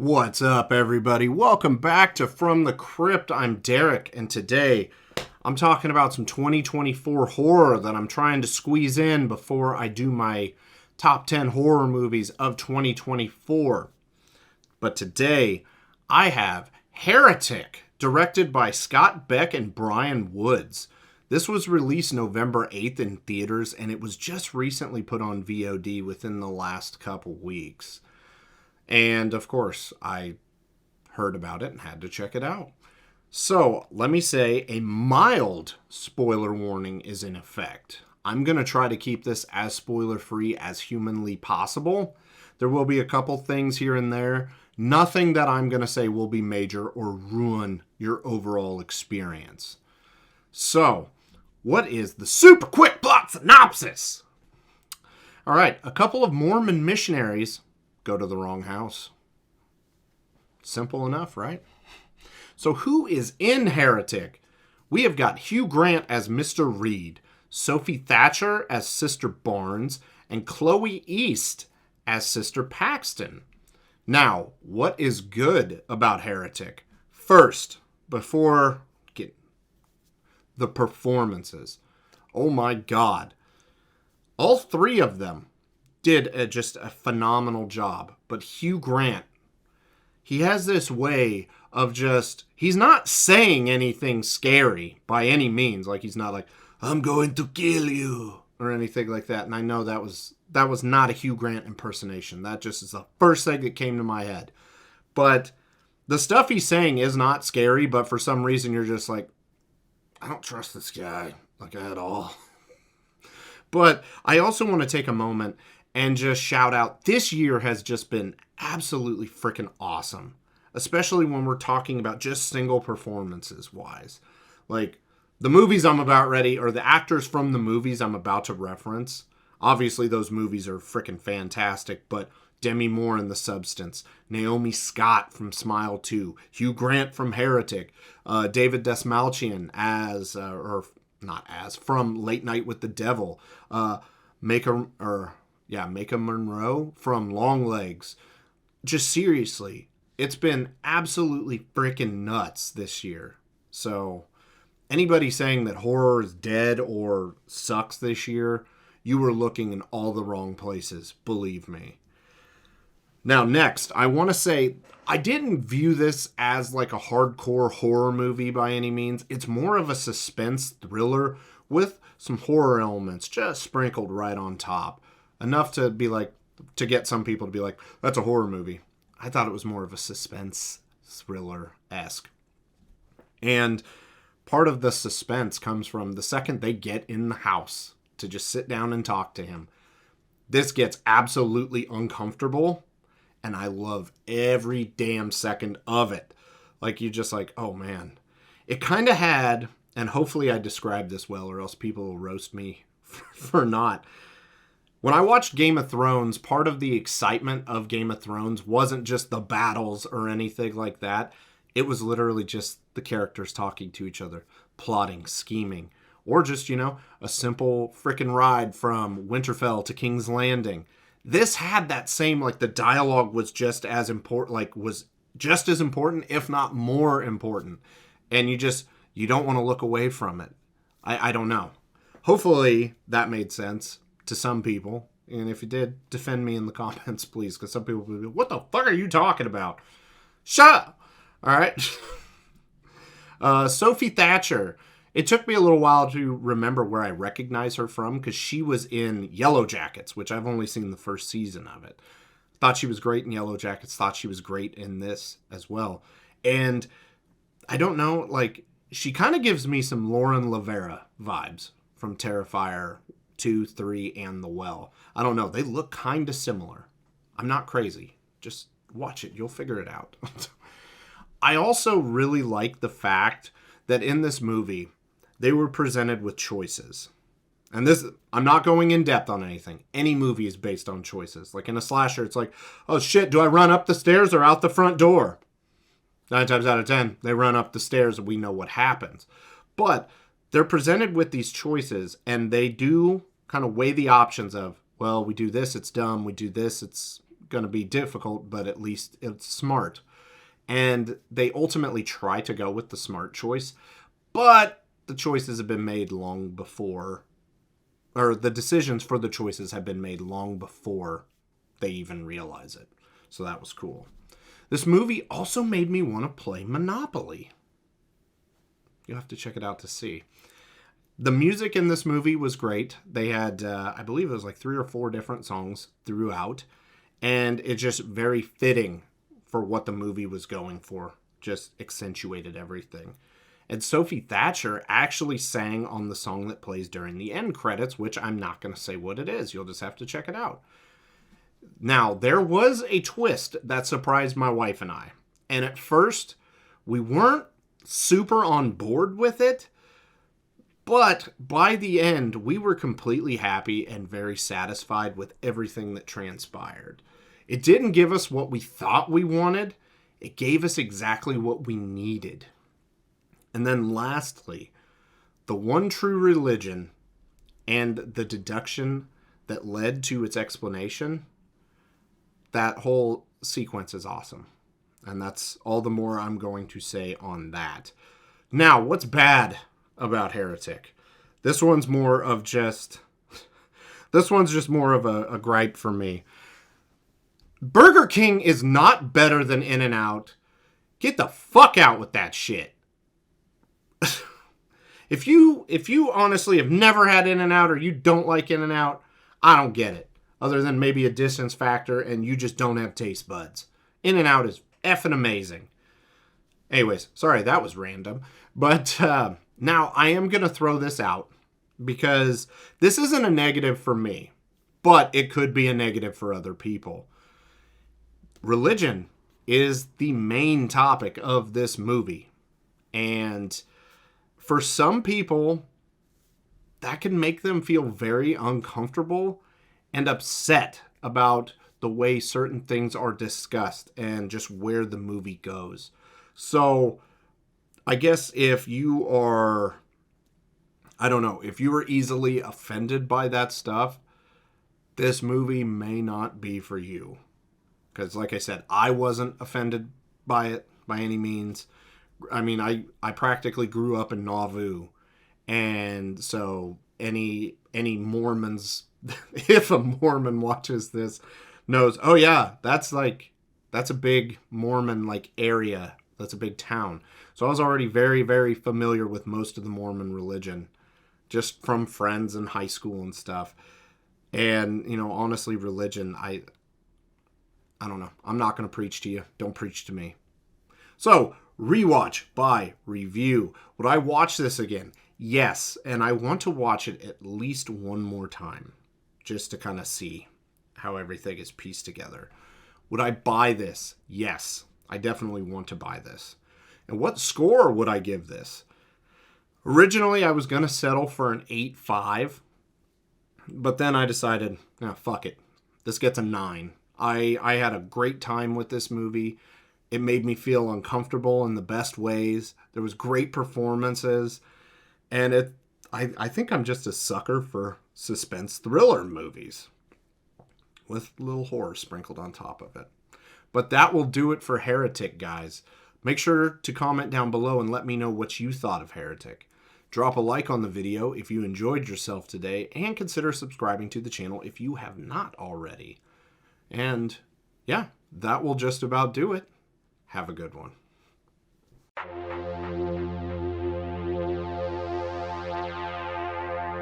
What's up, everybody? Welcome back to From the Crypt. I'm Derek, and today I'm talking about some 2024 horror that I'm trying to squeeze in before I do my top 10 horror movies of 2024. But today I have Heretic, directed by Scott Beck and Brian Woods. This was released November 8th in theaters, and it was just recently put on VOD within the last couple weeks. And, of course, I heard about it and had to check it out. So, let me say a mild spoiler warning is in effect. I'm going to try to keep this as spoiler-free as humanly possible. There will be a couple things here and there. Nothing that I'm going to say will be major or ruin your overall experience. So, what is the super quick plot synopsis? All right, a couple of Mormon missionaries go to the wrong house. Simple enough, right? So who is in Heretic? We have got Hugh Grant as Mr. Reed, Sophie Thatcher as Sister Barnes, and Chloe East as Sister Paxton. Now, what is good about Heretic? First, before get the performances. Oh my God. All three of them did just a phenomenal job. But Hugh Grant, he has this way of he's not saying anything scary by any means. Like, he's not like, I'm going to kill you, or anything like that. And I know that was not a Hugh Grant impersonation. That just is the first thing that came to my head. But the stuff he's saying is not scary, but for some reason you're just like, I don't trust this guy, like, at all. But I also want to take a moment and just shout out, this year has just been absolutely freaking awesome. Especially when we're talking about just single performances wise. Like, the movies I'm about ready, or the actors from the movies I'm about to reference. Obviously, those movies are freaking fantastic, but Demi Moore in The Substance, Naomi Scott from Smile 2, Hugh Grant from Heretic, David Dastmalchian from Late Night with the Devil, Maika Monroe from Longlegs. Just seriously, it's been absolutely freaking nuts this year. So, anybody saying that horror is dead or sucks this year, you were looking in all the wrong places, believe me. Now, next, I want to say, I didn't view this as like a hardcore horror movie by any means. It's more of a suspense thriller with some horror elements just sprinkled right on top. Enough to be like, to get some people to be like, that's a horror movie. I thought it was more of a suspense thriller-esque. And part of the suspense comes from the second they get in the house to just sit down and talk to him. This gets absolutely uncomfortable, and I love every damn second of it. Like, you just like, oh man. It kind of had, and hopefully I described this well or else people will roast me for not. When I watched Game of Thrones, part of the excitement of Game of Thrones wasn't just the battles or anything like that. It was literally just the characters talking to each other, plotting, scheming, or just, a simple frickin' ride from Winterfell to King's Landing. This had that same, like, the dialogue was just as important, if not more important. And you don't want to look away from it. I don't know. Hopefully that made sense to some people. And if it did, defend me in the comments, please. Because some people will be, what the fuck are you talking about? Shut up! Alright? Sophie Thatcher. It took me a little while to remember where I recognize her from, because she was in Yellow Jackets, which I've only seen the first season of it. Thought she was great in Yellow Jackets, thought she was great in this as well. And I don't know, like, she kind of gives me some Lauren Lavera vibes from Terrifier 2, 3, and The Well. I don't know, they look kind of similar. I'm not crazy. Just watch it, you'll figure it out. I also really like the fact that in this movie, they were presented with choices. And this, I'm not going in depth on anything. Any movie is based on choices. Like in a slasher, it's like, oh shit, do I run up the stairs or out the front door? 9 times out of 10, they run up the stairs and we know what happens. But they're presented with these choices and they do kind of weigh the options of, well, we do this, it's dumb. We do this, it's going to be difficult, but at least it's smart. And they ultimately try to go with the smart choice, but the choices have been made long before, or the decisions for the choices have been made long before they even realize it. So that was cool. This movie also made me want to play Monopoly. You'll have to check it out to see. The music in this movie was great. They had, I believe it was like 3 or 4 different songs throughout. And it's just very fitting for what the movie was going for. Just accentuated everything. And Sophie Thatcher actually sang on the song that plays during the end credits, which I'm not going to say what it is. You'll just have to check it out. Now, there was a twist that surprised my wife and I. And at first, we weren't super on board with it. But by the end, we were completely happy and very satisfied with everything that transpired. It didn't give us what we thought we wanted. It gave us exactly what we needed. And then lastly, the one true religion and the deduction that led to its explanation, that whole sequence is awesome. And that's all the more I'm going to say on that. Now, what's bad about Heretic? This one's just more of a gripe for me. Burger King is not better than In-N-Out. Get the fuck out with that shit. If you honestly have never had In-N-Out or you don't like In-N-Out, I don't get it. Other than maybe a distance factor and you just don't have taste buds. In-N-Out is effing amazing. Anyways, sorry, that was random. But now I am going to throw this out because this isn't a negative for me, but it could be a negative for other people. Religion is the main topic of this movie. And for some people, that can make them feel very uncomfortable and upset about the way certain things are discussed and just where the movie goes. So I guess if you are, if you are easily offended by that stuff, this movie may not be for you. Because like I said, I wasn't offended by it by any means. I mean, I practically grew up in Nauvoo. And so any Mormons, if a Mormon watches this, knows, oh yeah, that's a big Mormon area. That's a big town. So I was already very, very familiar with most of the Mormon religion, just from friends in high school and stuff. And, honestly, religion, I don't know. I'm not going to preach to you. Don't preach to me. So, rewatch by review. Would I watch this again? Yes. And I want to watch it at least one more time, just to kind of see how everything is pieced together. Would I buy this? Yes. I definitely want to buy this. And what score would I give this? Originally, I was going to settle for an 8.5. But then I decided, fuck it. This gets a 9. I had a great time with this movie. It made me feel uncomfortable in the best ways. There was great performances. And I think I'm just a sucker for suspense thriller movies with a little horror sprinkled on top of it. But that will do it for Heretic, guys. Make sure to comment down below and let me know what you thought of Heretic. Drop a like on the video if you enjoyed yourself today, and consider subscribing to the channel if you have not already. And yeah, that will just about do it. Have a good one.